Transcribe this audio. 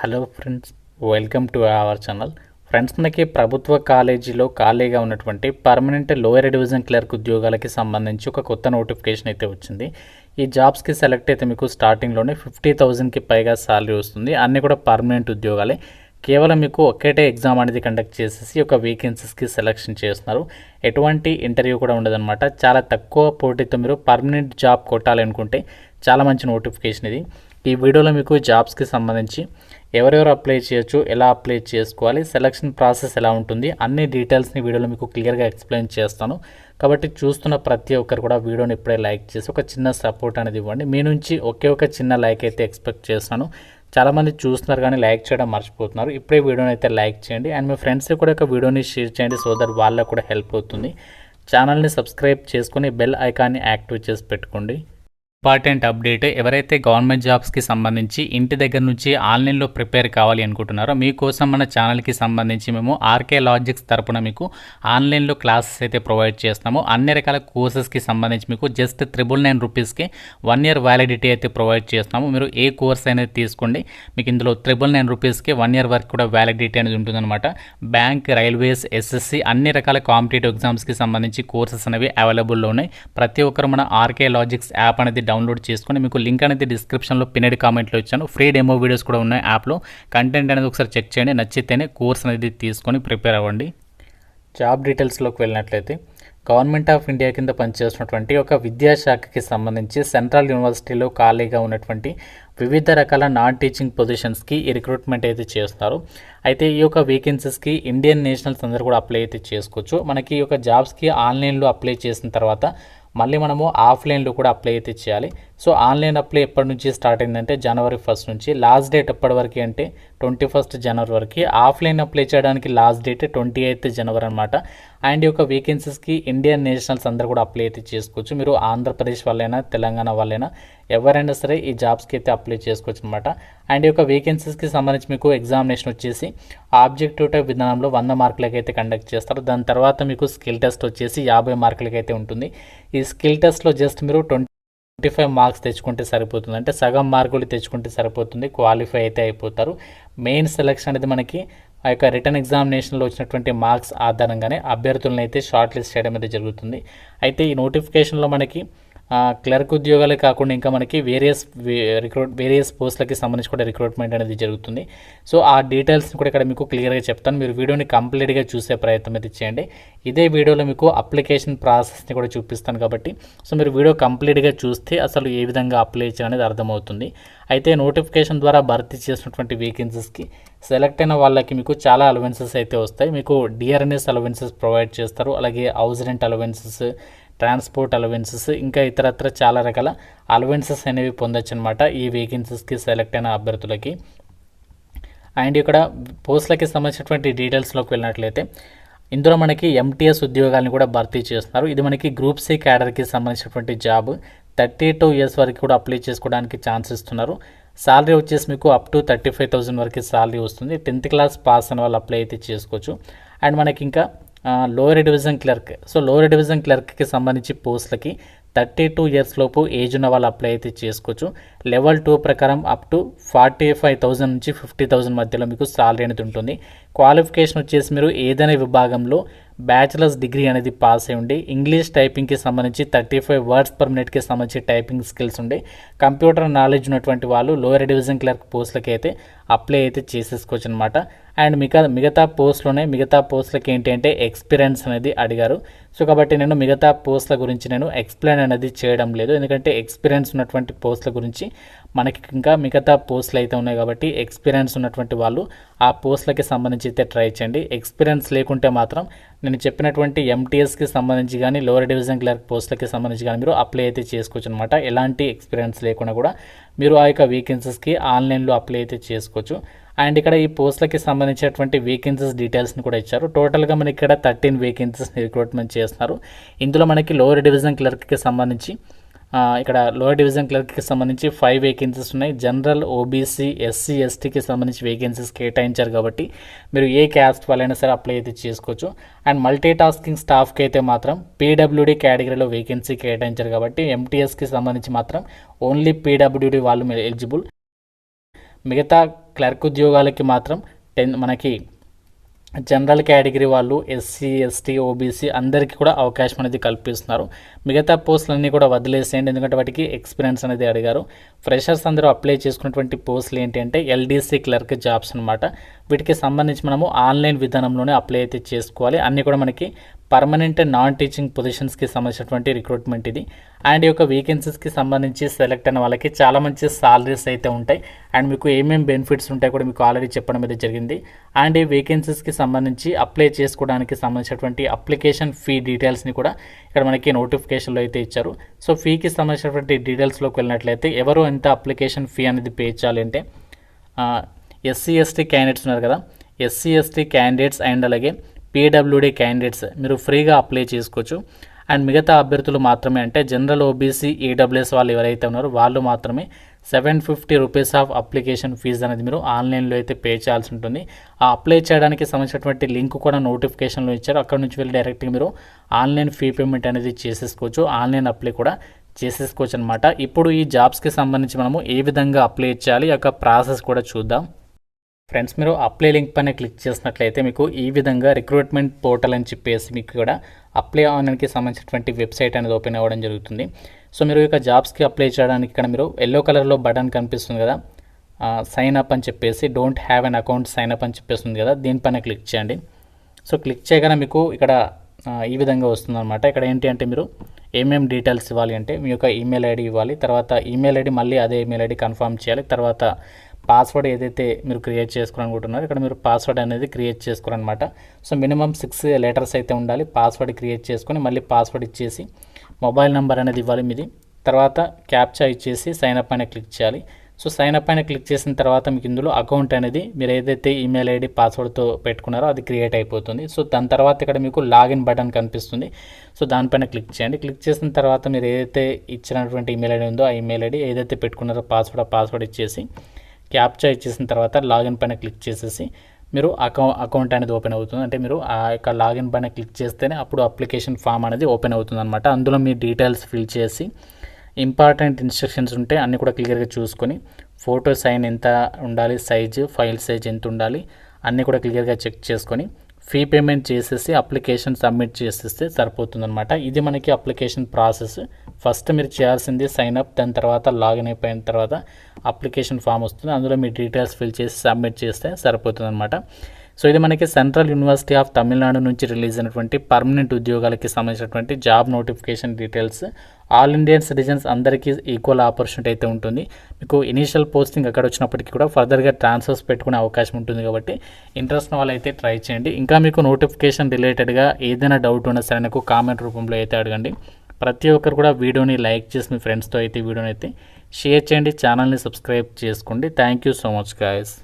Hello friends, welcome to our channel. Friends, మనకి ప్రభుత్వ కాలేజీలో ఖాళీగా ఉన్నటువంటి పర్మనెంట్ లోయర్ డివిజన్ క్లర్క్ ఉద్యోగాలకి సంబంధించి ఒక కొత్త నోటిఫికేషన్ అయితే వచ్చింది. ఈ జాబ్స్కి సెలెక్ట్ అయితే మీకు స్టార్టింగ్లోనే 50,000కి పైగా శాలరీ వస్తుంది. అన్నీ కూడా పర్మనెంట్ ఉద్యోగాలే. కేవలం మీకు ఒక్కటే ఎగ్జామ్ అనేది కండక్ట్ చేసేసి ఒక వేకెన్సీస్కి సెలెక్షన్ చేస్తున్నారు. ఎటువంటి ఇంటర్వ్యూ కూడా ఉండదన్నమాట. చాలా తక్కువ పోటీతో మీరు పర్మనెంట్ జాబ్ కొట్టాలనుకుంటే చాలా మంచి నోటిఫికేషన్ ఇది. ఈ వీడియోలో మీకు జాబ్స్కి సంబంధించి ఎవరెవరు అప్లై చేయొచ్చు, ఎలా అప్లై చేసుకోవాలి, సెలక్షన్ ప్రాసెస్ ఎలా ఉంటుంది, అన్ని డీటెయిల్స్ని వీడియోలో మీకు క్లియర్గా ఎక్స్ప్లెయిన్ చేస్తాను. కాబట్టి చూస్తున్న ప్రతి ఒక్కరు కూడా వీడియోని ఇప్పుడే లైక్ చేసి ఒక చిన్న సపోర్ట్ అనేది ఇవ్వండి. మీ నుంచి ఒక చిన్న లైక్ అయితే ఎక్స్పెక్ట్ చేస్తాను. చాలామంది చూస్తున్నారు కానీ లైక్ చేయడం మర్చిపోతున్నారు. ఇప్పుడే వీడియోని అయితే లైక్ చేయండి అండ్ మీ ఫ్రెండ్స్కి కూడా ఒక వీడియోని షేర్ చేయండి, సో దట్ వాళ్ళకు కూడా హెల్ప్ అవుతుంది. ఛానల్ని సబ్స్క్రైబ్ చేసుకొని బెల్ ఐకాన్ని యాక్టివేట్ చేసి పెట్టుకోండి. ఇంపార్టెంట్ అప్డేట్, ఎవరైతే గవర్నమెంట్ జాబ్స్కి సంబంధించి ఇంటి దగ్గర నుంచి ఆన్లైన్లో ప్రిపేర్ కావాలి అనుకుంటున్నారో మీకోసం మన ఛానల్కి సంబంధించి మేము ఆర్కే లాజిక్స్ తరపున మీకు ఆన్లైన్లో క్లాసెస్ అయితే ప్రొవైడ్ చేస్తాము. అన్ని రకాల కోర్సెస్కి సంబంధించి మీకు జస్ట్ 999 రూపీస్కి 1 year వ్యాలిడిటీ అయితే ప్రొవైడ్ చేస్తాము. మీరు ఏ కోర్స్ అనేది తీసుకోండి, మీకు ఇందులో 999 రూపీస్కి 1 year వరకు కూడా వ్యాలిడిటీ అనేది ఉంటుందన్నమాట. బ్యాంక్, రైల్వేస్, ఎస్ఎస్సి అన్ని రకాల కాంపిటేటివ్ ఎగ్జామ్స్కి సంబంధించి కోర్సెస్ అనేవి అవైలబుల్లో ఉన్నాయి. ప్రతి ఒక్కరు మన ఆర్కే లాజిక్స్ యాప్ అనేది డౌన్లోడ్ చేసుకొని, మీకు లింక్ అనేది డిస్క్రిప్షన్లో పిన్నెడ్ కామెంట్లో ఇచ్చాను. ఫ్రీ డెమో వీడియోస్ కూడా ఉన్నాయి యాప్లో. కంటెంట్ అనేది ఒకసారి చెక్ చేయండి, నచ్చితేనే కోర్స్ అనేది తీసుకొని ప్రిపేర్ అవ్వండి. జాబ్ డీటెయిల్స్లోకి వెళ్ళినట్లయితే గవర్నమెంట్ ఆఫ్ ఇండియా కింద పనిచేస్తున్నటువంటి ఒక విద్యాశాఖకి సంబంధించి సెంట్రల్ యూనివర్సిటీలో ఖాళీగా ఉన్నటువంటి వివిధ రకాల నాన్ టీచింగ్ పొజిషన్స్కి ఈ రిక్రూట్మెంట్ అయితే చేస్తారు. అయితే ఈ యొక్క వేకెన్సీస్కి ఇండియన్ నేషనల్స్ అందరూ కూడా అప్లై అయితే చేసుకోవచ్చు. మనకి ఈ యొక్క జాబ్స్కి ఆన్లైన్లో అప్లై చేసిన తర్వాత మళ్ళీ మనము ఆఫ్లైన్లో కూడా అప్లై అయితే చేయాలి. సో ఆన్లైన్ అప్లై ఎప్పటి నుంచి స్టార్ట్ అయిందంటే January 1st నుంచి. లాస్ట్ డేట్ ఎప్పటి వరకు అంటే 21st January వరకు. ఆఫ్లైన్ అప్లై చేయడానికి లాస్ట్ డేట్ 28th January అనమాట. అండ్ ఈ యొక్క వేకెన్సీస్కి ఇండియన్ నేషనల్స్ అందరూ కూడా అప్లై అయితే చేసుకోవచ్చు. మీరు ఆంధ్రప్రదేశ్ వాళ్ళైనా, తెలంగాణ వాళ్ళైనా ఎవరైనా సరే ఈ జాబ్స్కి అయితే అప్లై చేసుకోవచ్చు అనమాట. అండ్ ఈ యొక్క వేకెన్సీస్కి సంబంధించి మీకు ఎగ్జామినేషన్ వచ్చేసి ఆబ్జెక్టివ్ టైప్ విధానంలో 100 మార్కులకి అయితే కండక్ట్ చేస్తారు. దాని తర్వాత మీకు స్కిల్ టెస్ట్ వచ్చేసి 50 మార్కులకి అయితే ఉంటుంది. ఈ స్కిల్ టెస్ట్లో జస్ట్ మీరు 25 మార్క్స్ తెచ్చుకుంటే సరిపోతుంది, అంటే సగం మార్కులు తెచ్చుకుంటే సరిపోతుంది, క్వాలిఫై అయితే అయిపోతారు. మెయిన్ సెలెక్షన్ అనేది మనకి ఆ యొక్క రిటర్న్ ఎగ్జామినేషన్లో వచ్చినటువంటి మార్క్స్ ఆధారంగానే అభ్యర్థులను అయితే షార్ట్ లిస్ట్ చేయడం అయితే జరుగుతుంది. అయితే ఈ నోటిఫికేషన్లో మనకి క్లర్క్ ఉద్యోగాలే కాకుండా ఇంకా మనకి వేరియస్ పోస్టులకి సంబంధించి కూడా రిక్రూట్మెంట్ అనేది జరుగుతుంది. సో ఆ డీటెయిల్స్ని కూడా ఇక్కడ మీకు క్లియర్గా చెప్తాను. మీరు వీడియోని కంప్లీట్గా చూసే ప్రయత్నం అయితే చేయండి. ఇదే వీడియోలో మీకు అప్లికేషన్ ప్రాసెస్ని కూడా చూపిస్తాను కాబట్టి సో మీరు వీడియో కంప్లీట్గా చూస్తే అసలు ఏ విధంగా అప్లై చేయాలనేది అర్థమవుతుంది. అయితే నోటిఫికేషన్ ద్వారా భర్తీ చేసినటువంటి వేకెన్సీస్కి సెలెక్ట్ అయిన వాళ్ళకి మీకు చాలా అలవెన్సెస్ అయితే వస్తాయి. మీకు డిఆర్ఎన్ఎస్ అలవెన్సెస్ ప్రొవైడ్ చేస్తారు, అలాగే house rent allowances, transport allowances, ఇంకా ఇతరత్ర చాలా రకాల అలవెన్సెస్ అనేవి పొందొచ్చు అనమాట ఈ వేకెన్సీస్కి సెలెక్ట్ అయిన అభ్యర్థులకి. అండ్ ఇక్కడ పోస్టులకి సంబంధించినటువంటి డీటెయిల్స్లోకి వెళ్ళినట్లయితే ఇందులో మనకి ఎంటీఎస్ ఉద్యోగాలను కూడా భర్తీ చేస్తున్నారు. ఇది మనకి గ్రూప్ సి క్యాడర్కి సంబంధించినటువంటి జాబ్. 32 years వరకు కూడా అప్లై చేసుకోవడానికి ఛాన్స్ ఇస్తున్నారు. శాలరీ వచ్చేసి మీకు అప్ టు 35,000 వరకు శాలరీ వస్తుంది. 10th class పాస్ అయిన వాళ్ళు అప్లై అయితే చేసుకోవచ్చు. అండ్ మనకి ఇంకా lower division clerk, so lower division క్లర్క్కి సంబంధించి పోస్టులకి 32 years లోపు ఏజ్ ఉన్న వాళ్ళు అప్లై అయితే చేసుకోవచ్చు. లెవెల్ 2 ప్రకారం అప్ టు 45,000 నుంచి 50,000 మధ్యలో మీకు శాలరీ అనేది ఉంటుంది. క్వాలిఫికేషన్ వచ్చేసి మీరు ఏదైనా విభాగంలో బ్యాచిలర్స్ డిగ్రీ అనేది పాస్ అయి ఉండి, ఇంగ్లీష్ టైపింగ్కి సంబంధించి 35 words per minute సంబంధించి టైపింగ్ స్కిల్స్ ఉండి, కంప్యూటర్ నాలెడ్జ్ ఉన్నటువంటి వాళ్ళు లోయర్ డివిజన్ క్లర్క్ పోస్టులకి అయితే అప్లై అయితే చేసేసుకోవచ్చు అనమాట. అండ్ మిగతా పోస్టులకి ఏంటి అంటే ఎక్స్పీరియన్స్ అనేది అడిగారు. సో కాబట్టి నేను మిగతా పోస్టుల గురించి నేను ఎక్స్ప్లెయిన్ అనేది చేయడం లేదు, ఎందుకంటే ఎక్స్పీరియన్స్ ఉన్నటువంటి పోస్టుల గురించి మనకి ఇంకా మిగతా పోస్టులు అయితే ఉన్నాయి కాబట్టి ఎక్స్పీరియన్స్ ఉన్నటువంటి వాళ్ళు ఆ పోస్టులకి సంబంధించి అయితే ట్రై చేయండి. ఎక్స్పీరియన్స్ లేకుంటే మాత్రం నేను చెప్పినటువంటి ఎంటీఎస్కి సంబంధించి కానీ లోయర్ డివిజన్ క్లర్క్ పోస్టులకి సంబంధించి కానీ మీరు అప్లై అయితే చేసుకోవచ్చు అనమాట. ఎలాంటి ఎక్స్పీరియన్స్ లేకుండా కూడా మీరు ఆ యొక్క వేకెన్సీస్కి ఆన్లైన్లో అప్లై అయితే చేసుకోవచ్చు. అండ్ ఇక్కడ ఈ పోస్టులకి సంబంధించినటువంటి వేకెన్సీస్ డీటెయిల్స్ని కూడా ఇచ్చారు. టోటల్గా మనకి ఇక్కడ 13 వేకెన్సీస్ని రిక్రూట్మెంట్ చేస్తున్నారు. ఇందులో మనకి లోయర్ డివిజన్ క్లర్క్కి సంబంధించి ఇక్కడ లోయర్ డివిజన్ క్లర్క్కి సంబంధించి 5 వేకెన్సీస్ ఉన్నాయి. జనరల్, ఓబీసీ, ఎస్సీ, ఎస్టీకి సంబంధించి వేకెన్సీస్ కేటాయించారు కాబట్టి మీరు ఏ క్యాస్ట్ వాళ్ళైనా సరే అప్లై అయితే చేసుకోవచ్చు. అండ్ మల్టీ టాస్కింగ్ స్టాఫ్కి అయితే మాత్రం పీడబ్ల్యూడీ కేటగిరీలో వేకెన్సీ కేటాయించారు కాబట్టి ఎంటీఎస్కి సంబంధించి మాత్రం ఓన్లీ పీడబ్ల్యూడీ వాళ్ళు ఎలిజిబుల్. మిగతా క్లర్క్ ఉద్యోగాలకి మాత్రం మనకి జనరల్ కేటగిరీ వాళ్ళు ఎస్సీ ఎస్టీ ఓబీసీ అందరికీ కూడా అవకాశం అనేది కల్పిస్తున్నారు. మిగతా పోస్టులన్నీ కూడా వదిలేసేయండి, ఎందుకంటే వాటికి ఎక్స్పీరియన్స్ అనేది అడిగారు. ఫ్రెషర్స్ అందరూ అప్లై చేసుకున్నటువంటి పోస్టులు ఏంటి అంటే ఎల్డీసీ క్లర్క్ జాబ్స్ అనమాట. వీటికి సంబంధించి మనము ఆన్లైన్ విధానంలోనే అప్లై అయితే చేసుకోవాలి. అన్నీ కూడా మనకి పర్మనెంట్ నాన్ టీచింగ్ పొజిషన్స్కి సంబంధించినటువంటి రిక్రూట్మెంట్ ఇది. అండ్ ఈ యొక్క వేకెన్సీస్కి సంబంధించి సెలెక్ట్ అయిన వాళ్ళకి చాలా మంచి సాలరీస్ అయితే ఉంటాయి. అండ్ మీకు ఏమేమి బెనిఫిట్స్ ఉంటాయి కూడా మీకు ఆల్రెడీ చెప్పడం అయితే జరిగింది. అండ్ ఈ వేకెన్సీస్కి సంబంధించి అప్లై చేసుకోవడానికి సంబంధించినటువంటి అప్లికేషన్ ఫీ డీటెయిల్స్ని కూడా ఇక్కడ మనకి నోటిఫికేషన్లో అయితే ఇచ్చారు. సో ఫీకి సంబంధించినటువంటి డీటెయిల్స్లోకి వెళ్ళినట్లయితే ఎవరు ఎంత అప్లికేషన్ ఫీ అనేది పే చేయాలి అంటే ఎస్సీ ఎస్టీ క్యాండిడేట్స్ ఉన్నారు కదా, ఎస్సీ ఎస్టీ క్యాండిడేట్స్ అండ్ అలాగే పీడబ్ల్యూడీ క్యాండిడేట్స్ మీరు ఫ్రీగా అప్లై చేసుకోవచ్చు. అండ్ మిగతా అభ్యర్థులు మాత్రమే అంటే జనరల్ ఓబీసీ ఈడబ్ల్యూఎస్ వాళ్ళు ఎవరైతే ఉన్నారో వాళ్ళు మాత్రమే 750 రూపీస్ ఆఫ్ అప్లికేషన్ ఫీజు అనేది మీరు ఆన్లైన్లో అయితే పే చేయాల్సి ఉంటుంది. ఆ అప్లై చేయడానికి సంబంధించినటువంటి లింక్ కూడా నోటిఫికేషన్లో ఇచ్చారు. అక్కడ నుంచి వెళ్ళి డైరెక్ట్గా మీరు ఆన్లైన్ ఫీ పేమెంట్ అనేది చేసేసుకోవచ్చు, ఆన్లైన్ అప్లై కూడా చేసేసుకోవచ్చు అనమాట. ఇప్పుడు ఈ జాబ్స్కి సంబంధించి మనము ఏ విధంగా అప్లై చేయాలి యొక్క ప్రాసెస్ కూడా చూద్దాం. ఫ్రెండ్స్, మీరు అప్లై లింక్ పైన క్లిక్ చేసినట్లయితే మీకు ఈ విధంగా రిక్రూట్మెంట్ పోర్టల్ అని చెప్పేసి మీకు కూడా అప్లై ఆన్లైన్కి సంబంధించినటువంటి వెబ్సైట్ అనేది ఓపెన్ అవ్వడం జరుగుతుంది. సో మీరు ఇక జాబ్స్కి అప్లై చేయడానికి ఇక్కడ మీరు ఎల్లో కలర్లో బటన్ కనిపిస్తుంది కదా, సైన్ అప్ అని చెప్పేసి don't have an account sign up అని చెప్పేస్తుంది కదా, దీనిపైన క్లిక్ చేయండి. సో క్లిక్ చేయగానే మీకు ఇక్కడ ఈ విధంగా వస్తుందన్నమాట. ఇక్కడ ఏంటి అంటే మీరు ఏమేమి డీటెయిల్స్ ఇవ్వాలి అంటే మీ యొక్క ఈమెయిల్ ఐడి ఇవ్వాలి, తర్వాత ఈమెయిల్ ఐడి మళ్ళీ అదే ఈమెయిల్ ఐడి కన్ఫర్మ్ చేయాలి, తర్వాత పాస్వర్డ్ ఏదైతే మీరు క్రియేట్ చేసుకోవాలనుకుంటున్నారో ఇక్కడ మీరు పాస్వర్డ్ అనేది క్రియేట్ చేసుకోవాలన్నమాట. సో మినిమం 6 లెటర్స్ అయితే ఉండాలి. పాస్వర్డ్ క్రియేట్ చేసుకొని మళ్ళీ పాస్వర్డ్ ఇచ్చేసి మొబైల్ నెంబర్ అనేది ఇవ్వాలి మీది, తర్వాత క్యాప్చా ఇచ్చేసి సైన్ అప్ పైన క్లిక్ చేయాలి. సో సైన్ అప్ పైన క్లిక్ చేసిన తర్వాత మీకు ఇందులో అకౌంట్ అనేది మీరు ఏదైతే ఈమెయిల్ ఐడి పాస్వర్డ్తో పెట్టుకున్నారో అది క్రియేట్ అయిపోతుంది. సో దాని తర్వాత ఇక్కడ మీకు లాగిన్ బటన్ కనిపిస్తుంది. సో దానిపైన క్లిక్ చేయండి. క్లిక్ చేసిన తర్వాత మీరు ఏదైతే ఇచ్చినటువంటి ఈమెయిల్ ఐడి ఉందో ఆ ఈమెయిల్ ఐడి ఏదైతే పెట్టుకున్నారో పాస్వర్డ్ ఆ పాస్వర్డ్ ఇచ్చేసి క్యాప్చా ఇచ్చేసిన తర్వాత లాగిన్ పైన క్లిక్ చేసేసి మీరు అకౌంట్ అనేది ఓపెన్ అవుతుంది. అంటే మీరు ఆ యొక్క లాగిన్ పైన క్లిక్ చేస్తేనే అప్పుడు అప్లికేషన్ ఫామ్ అనేది ఓపెన్ అవుతుంది అనమాట. అందులో మీ డీటెయిల్స్ ఫిల్ చేసి ఇంపార్టెంట్ ఇన్స్ట్రక్షన్స్ ఉంటే అన్నీ కూడా క్లియర్గా చూసుకొని ఫోటో సైన్ ఎంత ఉండాలి, సైజు ఫైల్ సైజ్ ఎంత ఉండాలి అన్నీ కూడా క్లియర్గా చెక్ చేసుకొని ఫీ పేమెంట్ చేసేసి అప్లికేషన్ సబ్మిట్ చేసేస్తే సరిపోతుందన్నమాట. ఇది మనకి అప్లికేషన్ ప్రాసెస్. ఫస్ట్ మీరు చేయాల్సింది సైన్ అప్, దాని తర్వాత లాగిన్ అయిపోయిన తర్వాత అప్లికేషన్ ఫామ్ వస్తుంది, అందులో మీ డీటెయిల్స్ ఫిల్ చేసి సబ్మిట్ చేస్తే సరిపోతుందన్నమాట. సో ఇది మనకి సెంట్రల్ యూనివర్సిటీ ఆఫ్ తమిళనాడు నుంచి రిలీజ్ అయినటువంటి పర్మనెంట్ ఉద్యోగాలకి సంబంధించినటువంటి job notification details. All Indian citizens అందరికీ ఈక్వల్ ఆపర్చునిటీ అయితే ఉంటుంది. మీకు ఇనీషియల్ పోస్టింగ్ అక్కడ వచ్చినప్పటికీ కూడా ఫర్దర్గా ట్రాన్స్ఫర్స్ పెట్టుకునే అవకాశం ఉంటుంది కాబట్టి ఇంట్రెస్ట్ ఉన్న వాళ్ళు అయితే ట్రై చేయండి. ఇంకా మీకు నోటిఫికేషన్ రిలేటెడ్గా ఏదైనా డౌట్ ఉన్నా సరే నాకు కామెంట్ రూపంలో అయితే అడగండి. ప్రతి ఒక్కరు కూడా వీడియోని లైక్ చేసి మీ ఫ్రెండ్స్తో అయితే వీడియోని అయితే షేర్ చేయండి, ఛానల్ని సబ్స్క్రైబ్ చేసుకోండి. Thank you so much guys.